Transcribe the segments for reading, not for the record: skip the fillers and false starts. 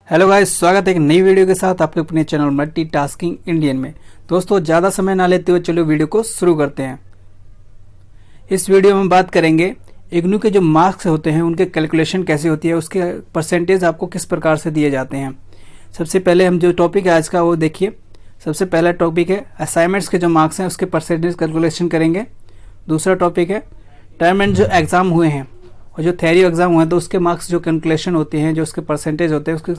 Hello guys, स्वागत है एक नई वीडियो के साथ आपके अपने चैनल मल्टीटास्किंग इंडियन में। दोस्तों, ज़्यादा समय ना लेते हुए चलो वीडियो को शुरू करते हैं। इस वीडियो में हम बात करेंगे इग्नू के जो मार्क्स होते हैं उनके कैलकुलेशन कैसे होती है, उसके परसेंटेज आपको किस प्रकार से दिए जाते हैं। सबसे पहले हम जो टॉपिक है आज का वो देखिए। सबसे पहला टॉपिक है असाइनमेंट्स के जो मार्क्स हैं उसके परसेंटेज कैलकुलेशन करेंगे। दूसरा टॉपिक है टर्म एंड जो एग्ज़ाम हुए हैं और जो थ्योरी एग्ज़ाम हुए हैं तो उसके मार्क्स जो कैलकुलेशन होते हैं, जो उसके परसेंटेज होते हैं उसके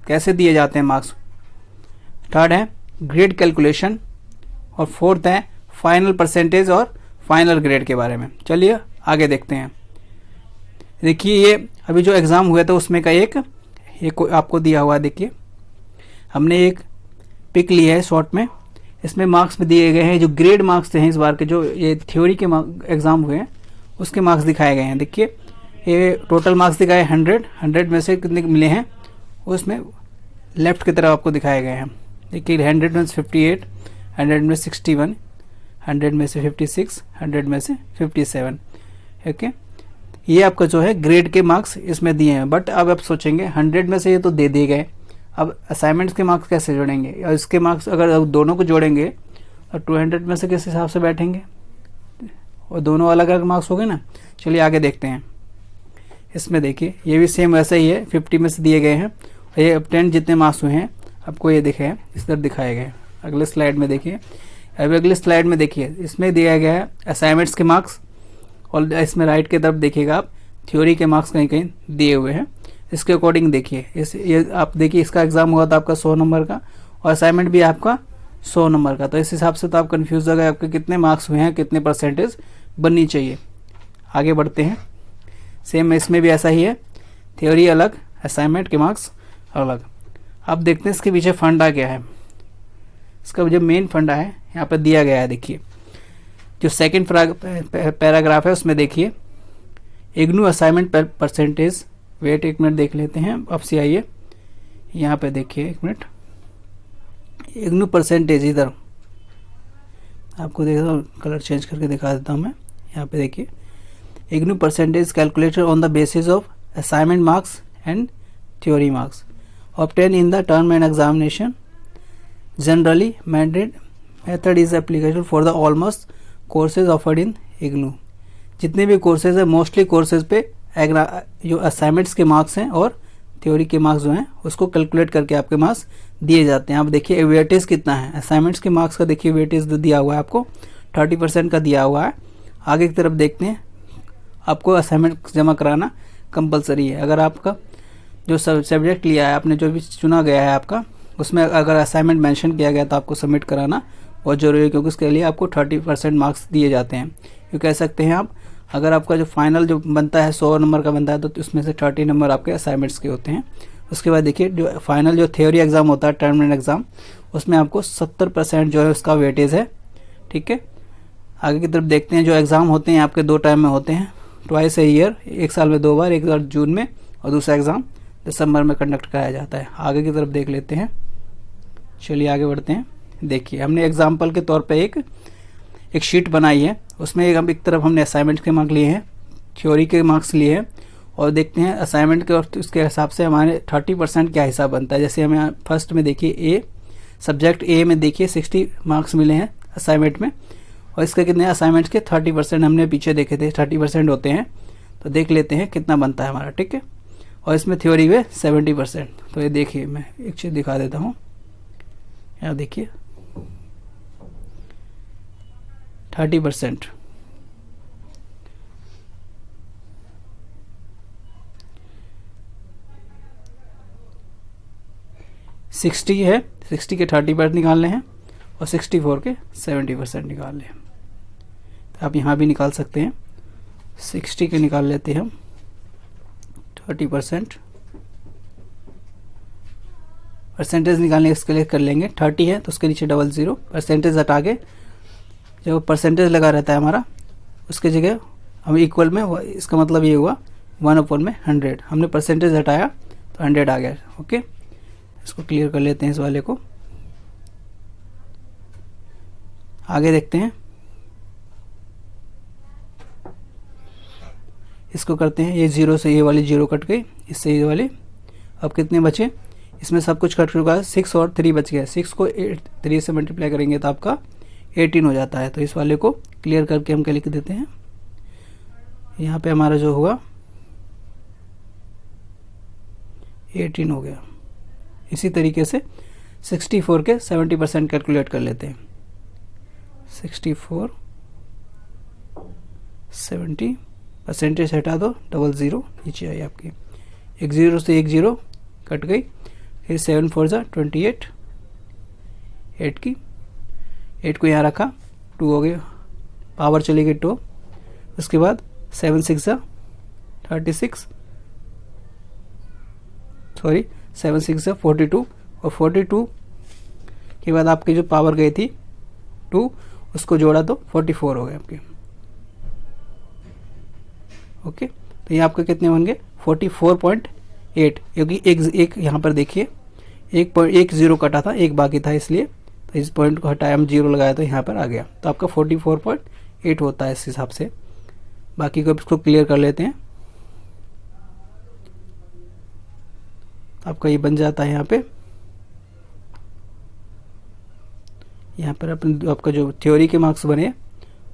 कैसे दिए जाते हैं मार्क्स। थर्ड है ग्रेड कैलकुलेशन और फोर्थ है फाइनल परसेंटेज और फाइनल ग्रेड के बारे में। चलिए आगे देखते हैं। देखिए, ये अभी जो एग्ज़ाम हुआ था उसमें का एक आपको दिया हुआ है। देखिए, हमने एक पिक लिया है शॉर्ट में। इसमें मार्क्स में दिए गए हैं जो ग्रेड मार्क्स हैं इस बार के, जो ये थ्योरी के एग्ज़ाम हुए हैं उसके मार्क्स दिखाए गए हैं। देखिए, ये टोटल मार्क्स दिखाए 100 में से कितने मिले हैं उसमें लेफ्ट की तरफ आपको दिखाए गए हैं। देखिए, 100 में से 58, 100 में 61, 100 में से 56, 100 में से 57। ओके, ये आपका जो है ग्रेड के मार्क्स इसमें दिए हैं। बट अब आप सोचेंगे 100 में से ये तो दे दिए गए, अब असाइनमेंट्स के मार्क्स कैसे जोड़ेंगे, और इसके मार्क्स अगर दोनों को जोड़ेंगे और 200 में से किस हिसाब से बैठेंगे, और दोनों अलग अलग मार्क्स हो गए ना। चलिए आगे देखते हैं। इसमें देखिए, ये भी सेम वैसा ही है, 50 में से दिए गए हैं। ये अब 10 जितने मार्क्स हुए हैं आपको ये दिखे हैं, इस तरफ दिखाए गए हैं। अगले स्लाइड में देखिए, अभी अगले स्लाइड में देखिए, इसमें दिया गया है असाइनमेंट्स के मार्क्स और इसमें राइट की तरफ देखिएगा आप थ्योरी के मार्क्स कहीं कहीं दिए हुए हैं। इसके अकॉर्डिंग देखिए, ये आप देखिए, इसका एग्जाम हुआ था आपका 100 नंबर का और असाइनमेंट भी आपका 100 नंबर का। तो इस हिसाब से तो आप कन्फ्यूज हो गए आपके कितने मार्क्स हुए हैं, कितने परसेंटेज बननी चाहिए। आगे बढ़ते हैं। सेम इसमें भी ऐसा ही है, थ्योरी अलग, असाइनमेंट के मार्क्स अलग। अब देखते हैं इसके पीछे फंडा क्या है। इसका जो मेन फंडा है यहाँ पर दिया गया है। देखिए, जो सेकंड पैराग्राफ है उसमें देखिए, इग्नू असाइनमेंट परसेंटेज। वेट एक मिनट देख लेते हैं। अब से आइए यहाँ पे देखिए, एक मिनट, इग्नू परसेंटेज इधर आपको देखो, कलर चेंज करके दिखा देता हूँ मैं। यहाँ पे देखिए, IGNOU percentage calculated on the basis of assignment marks and theory marks obtained in the term and examination. Generally method is applicable for the almost courses offered in IGNOU. जितने भी कोर्सेज है मोस्टली कोर्सेज पे जो assignments के marks हैं और theory के marks जो हैं उसको कैलकुलेट करके आपके मार्क्स दिए जाते हैं। आप देखिए वेटेज कितना है असाइनमेंट्स के मार्क्स का। देखिए वेटेज दिया हुआ है आपको 30% का दिया हुआ है। आगे की तरफ देखते हैं, आपको असाइनमेंट जमा कराना कंपलसरी है। अगर आपका जो सब्जेक्ट लिया है आपने, जो भी चुना गया है आपका, उसमें अगर असाइनमेंट मेंशन किया गया तो आपको सबमिट कराना बहुत ज़रूरी है, क्योंकि उसके लिए आपको 30% मार्क्स दिए जाते हैं। क्यों कह सकते हैं आप, अगर आपका जो फाइनल जो बनता है 100 नंबर का बनता है तो उसमें से 30 नंबर आपके असाइनमेंट्स के होते हैं। उसके बाद देखिए, जो फाइनल जो थ्योरी एग्ज़ाम होता है, टर्म एंड एग्ज़ाम, उसमें आपको 70% जो है उसका वेटेज है। ठीक है, आगे की तरफ देखते हैं। जो एग्ज़ाम होते हैं आपके 2 टाइम में होते हैं, ट्वाइस ए ईयर, एक साल में 2 बार, एक बार जून में और दूसरा एग्ज़ाम दिसंबर में कंडक्ट कराया जाता है। आगे की तरफ देख लेते हैं। चलिए आगे बढ़ते हैं। देखिए, हमने एग्जाम्पल के तौर पे एक शीट बनाई है। उसमें एक तरफ हमने असाइनमेंट के मार्क्स लिए हैं, थ्योरी के मार्क्स लिए हैं, और देखते हैं असाइनमेंट के और उसके हिसाब से हमारे 30% क्या हिसाब बनता है। जैसे हमें फर्स्ट में देखिए सब्जेक्ट ए में देखिए 60 मार्क्स मिले हैं असाइनमेंट में, और इसके कितने असाइनमेंट के 30% हमने पीछे देखे थे 30% होते हैं। तो देख लेते हैं कितना बनता है हमारा। ठीक है, और इसमें थ्योरी में 70%। तो ये देखिए, मैं एक चीज़ दिखा देता हूँ। यहाँ देखिए 30%, सिक्सटी है, 60 के 30% निकालने हैं और 64 के 70% निकालने हैं। तो आप यहाँ भी निकाल सकते हैं। 60 के निकाल लेते हैं हम 30%। परसेंटेज निकालने इसके लिए कर लेंगे, 30 है तो उसके नीचे 00, परसेंटेज हटा के जो परसेंटेज लगा रहता है हमारा उसके जगह हम इक्वल में, इसका मतलब ये हुआ 1/100। हमने परसेंटेज हटाया तो 100 आ गया। ओके, इसको क्लियर कर लेते हैं इस वाले को। आगे देखते हैं, इसको करते हैं। ये 0 से ये वाली 0 कट गई, इससे ये वाले अब कितने बचे, इसमें सब कुछ कट चुका है, 6 और 3 बच गया। 6 को 3 से मल्टीप्लाई करेंगे तो आपका 18 हो जाता है। तो इस वाले को क्लियर करके हम क्या लिख देते हैं, यहाँ पे हमारा जो होगा 18 हो गया। इसी तरीके से 64 के 70% कैलकुलेट कर लेते हैं। 64 70 परसेंटेज हटा दो, 00 नीचे आई आपकी, एक 0 से एक 0 कट गई, फिर 7 4 जा 28, 8 की 8 को यहाँ रखा, 2 हो गया, पावर चली गई 2, उसके बाद 7 6 जा 36, सॉरी 7 6 जा 42, और 42 के बाद आपकी जो पावर गई थी 2, उसको जोड़ा तो 44 हो गए आपके। ओके, तो ये आपके कितने बन गए 44.8, क्योंकि एक यहाँ पर देखिए एक 0 कटा था, एक बाकी था, इसलिए तो इस पॉइंट को हटाया, हम 0 लगाया तो यहाँ पर आ गया। तो आपका 44.8 होता है इस हिसाब से। बाकी को इसको क्लियर कर लेते हैं। आपका ये बन जाता है यहाँ पर अपन आपका जो थ्योरी के मार्क्स बने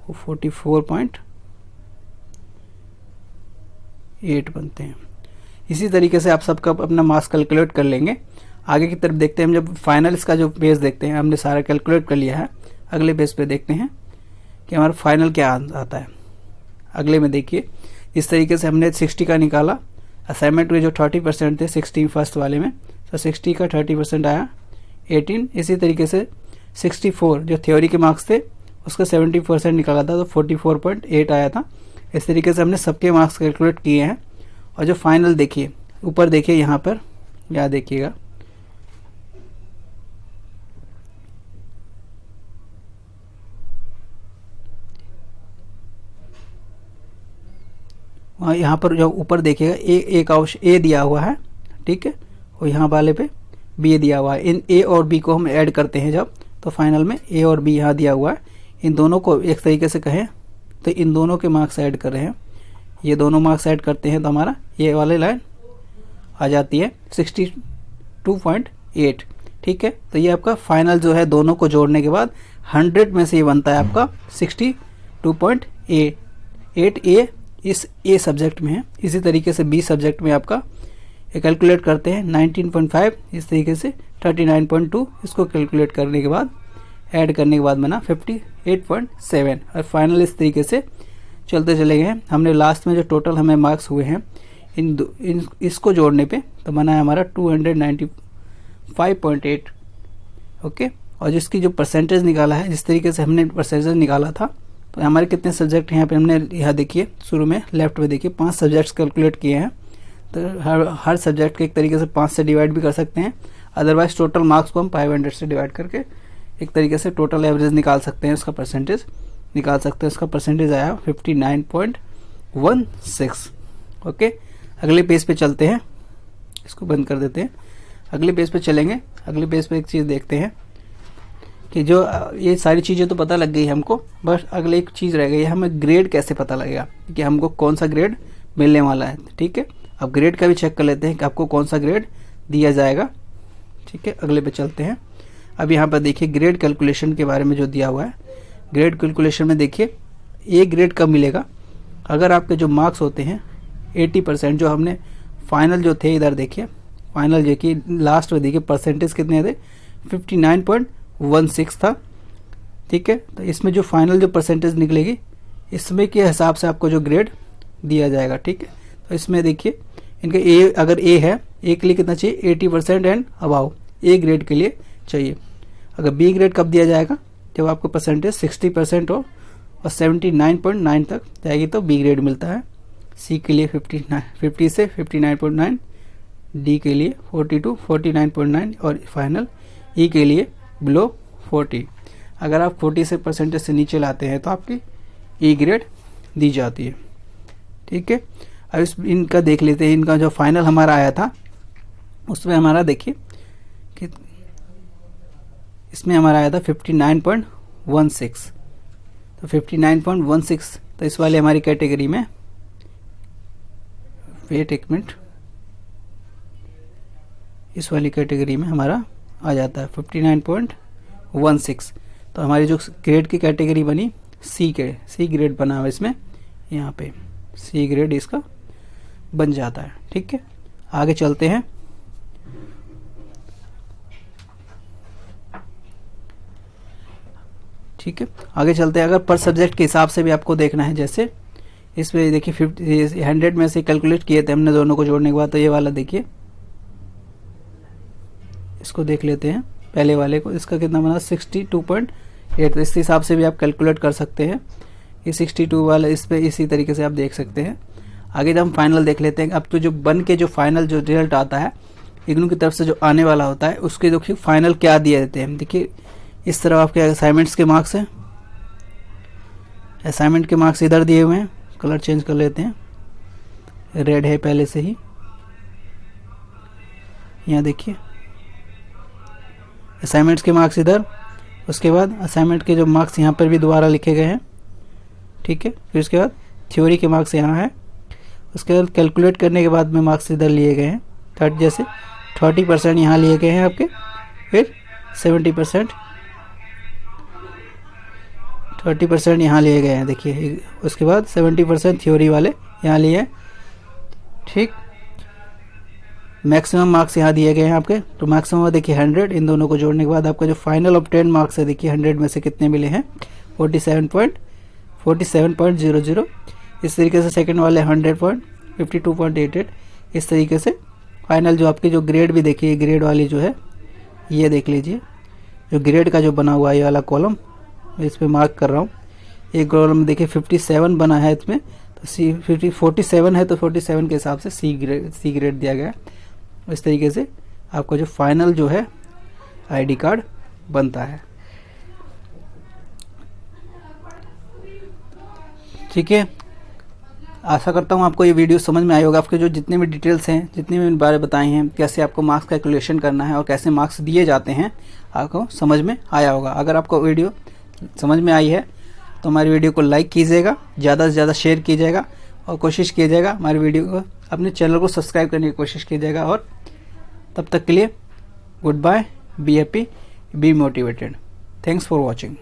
वो 44.8 बनते हैं। इसी तरीके से आप सबका अपना मार्क्स कैलकुलेट कर लेंगे। आगे की तरफ देखते हैं हम, जब फाइनल इसका जो पेज देखते हैं, हमने सारा कैलकुलेट कर लिया है। अगले पेज पे देखते हैं कि हमारा फाइनल क्या आता है। अगले में देखिए, इस तरीके से हमने 60 का निकाला। असाइनमेंट में जो 30% थे 60 फर्स्ट वाले में, तो 60 का 30% आया 18। इसी तरीके से 64 जो थ्योरी के मार्क्स थे उसका 70% निकाला था, तो 44.8 आया था। इस तरीके से हमने सबके मार्क्स कैलकुलेट किए हैं। और जो फाइनल देखिए, ऊपर देखिए, यहाँ पर याद देखिएगा, वहाँ यहाँ पर जो ऊपर देखिएगा एक ऑप्शन ए दिया हुआ है, ठीक है, और यहाँ वाले पे बी दिया हुआ है। इन ए और बी को हम ऐड करते हैं जब, तो फाइनल में ए और बी यहाँ दिया हुआ है। इन दोनों को एक तरीके से कहें तो इन दोनों के मार्क्स ऐड कर रहे हैं। ये दोनों मार्क्स ऐड करते हैं तो हमारा ये वाली लाइन आ जाती है 62.8, ठीक है। तो ये आपका फाइनल जो है, दोनों को जोड़ने के बाद 100 में से ये बनता है आपका 62.8 ए इस ए सब्जेक्ट में है। इसी तरीके से बी सब्जेक्ट में आपका कैलकुलेट करते हैं 19.5, इस तरीके से 39.2, इसको कैलकुलेट करने के बाद ऐड करने के बाद बना 58.7, और फाइनल इस तरीके से चलते चले गए। हमने लास्ट में जो टोटल हमें मार्क्स हुए हैं इसको जोड़ने पे तो बना है हमारा 295.8, ओके। और जिसकी जो परसेंटेज निकाला है, जिस तरीके से हमने परसेंटेज निकाला था, तो हमारे कितने सब्जेक्ट यहाँ पे हमने, यहाँ देखिए शुरू में लेफ्ट में देखिए 5 सब्जेक्ट्स कैलकुलेट किए हैं। तो हर सब्जेक्ट के एक तरीके से 5 से डिवाइड भी कर सकते हैं, अदरवाइज टोटल मार्क्स को हम 500 से डिवाइड करके एक तरीके से टोटल एवरेज निकाल सकते हैं, उसका परसेंटेज निकाल सकते हैं। उसका परसेंटेज आया 59.16, ओके। अगले पेज पे चलते हैं, इसको बंद कर देते हैं। अगले पेज पे चलेंगे। अगले पेज पे एक चीज़ देखते हैं कि जो ये सारी चीज़ें तो पता लग गई हमको, बस अगले एक चीज़ रह गई है, हमें ग्रेड कैसे पता लगेगा कि हमको कौन सा ग्रेड मिलने वाला है, ठीक है। अब ग्रेड का भी चेक कर लेते हैं कि आपको कौन सा ग्रेड दिया जाएगा, ठीक है। अगले पे चलते हैं। अब यहाँ पर देखिए ग्रेड कैलकुलेशन के बारे में जो दिया हुआ है। ग्रेड कैलकुलेशन में देखिए ए ग्रेड कब मिलेगा, अगर आपके जो मार्क्स होते हैं 80%, जो हमने फाइनल जो थे, इधर देखिए फाइनल जो कि लास्ट में देखिए परसेंटेज कितने थे 59.16 था, ठीक है। तो इसमें जो फाइनल जो परसेंटेज निकलेगी, इसमें के हिसाब से आपको जो ग्रेड दिया जाएगा, ठीक है। तो इसमें देखिए इनका ए, अगर ए है, ए के लिए कितना चाहिए 80% एंड अबाव, ए ग्रेड के लिए चाहिए। अगर बी ग्रेड कब दिया जाएगा, जब आपको परसेंटेज 60% हो और 79.9 तक जाएगी तो बी ग्रेड मिलता है। सी के लिए 50 से 59.9, डी के लिए 42 49.9, और फाइनल ई के लिए बिलो 40। अगर आप 40 से परसेंटेज से नीचे लाते हैं तो आपकी ई ग्रेड दी जाती है, ठीक है। अब इनका देख लेते हैं। इनका जो फाइनल हमारा आया था उसमें हमारा देखिए कि इसमें हमारा आया था 59.16, तो 59.16, तो इस वाले हमारी कैटेगरी में, वेट एक मिनट, इस वाली कैटेगरी में हमारा आ जाता है 59.16। तो हमारी जो ग्रेड की कैटेगरी बनी सी ग्रेड बना हुआ इसमें, यहाँ पे सी ग्रेड इसका बन जाता है। ठीक है, आगे चलते हैं। ठीक है, आगे चलते हैं। अगर पर सब्जेक्ट के हिसाब से भी आपको देखना है, जैसे इसमें देखिए 100 में से कैलकुलेट किए थे हमने दोनों को जोड़ने के बाद, तो ये वाला देखिए, इसको देख लेते हैं पहले वाले को, इसका कितना बना 62.8। इस हिसाब से भी आप कैलकुलेट कर सकते हैं। ये 62 वाला इस पे इसी तरीके से आप देख सकते हैं। आगे जब हम फाइनल देख लेते हैं, अब तो जो बन के जो फाइनल जो रिजल्ट आता है इग्नू की तरफ से जो आने वाला होता है, उसके देखिए फाइनल क्या दिए देते हैं। देखिए इस तरह आपके असाइनमेंट्स के मार्क्स हैं, असाइनमेंट के मार्क्स इधर दिए हुए हैं। कलर चेंज कर लेते हैं, रेड है पहले से ही। यहाँ देखिए असाइनमेंट्स के मार्क्स इधर, उसके बाद असाइनमेंट के जो मार्क्स यहाँ पर भी दोबारा लिखे गए हैं। ठीक है, फिर उसके बाद थ्योरी के मार्क्स यहाँ है, उसके बाद कैलकुलेट करने के बाद में मार्क्स इधर लिए गए हैं। जैसे 30% यहाँ लिए गए हैं आपके, फिर 70%, 30% यहाँ लिए गए हैं। देखिए उसके बाद 70% थ्योरी वाले यहाँ लिए हैं। ठीक, मैक्सिमम मार्क्स यहाँ दिए गए हैं आपके, तो मैक्सिमम देखिए 100। इन दोनों को जोड़ने के बाद आपका जो फाइनल ऑब्टेन मार्क्स है, देखिए 100 में से कितने मिले हैं 47.00। इस तरीके से सेकंड वाले 100.52.88। इस तरीके से फाइनल जो आपकी जो ग्रेड भी देखिए, ग्रेड वाली जो है ये देख लीजिए, जो ग्रेड का जो बना हुआ है ये वाला कॉलम, इस पर मार्क कर रहा हूँ। एक कॉलम देखिए 57 बना है इसमें, तो 47 है, तो 47 के हिसाब से सी ग्रेड दिया गया है। इस तरीके से आपका जो फाइनल जो है आईडी कार्ड बनता है। ठीक है, आशा करता हूँ आपको ये वीडियो समझ में आई होगा। आपके जो जितने भी डिटेल्स हैं, जितने भी बारे बताए हैं, कैसे आपको मार्क्स कैलकुलेशन करना है और कैसे मार्क्स दिए जाते हैं, आपको समझ में आया होगा। अगर आपको वीडियो समझ में आई है तो हमारी वीडियो को लाइक कीजिएगा, ज़्यादा से ज़्यादा शेयर कीजिएगा और कोशिश कीजिएगा हमारी वीडियो को, अपने चैनल को सब्सक्राइब करने की कोशिश कीजिएगा। और तब तक के लिए good bye, be happy, be motivated. Thanks for watching.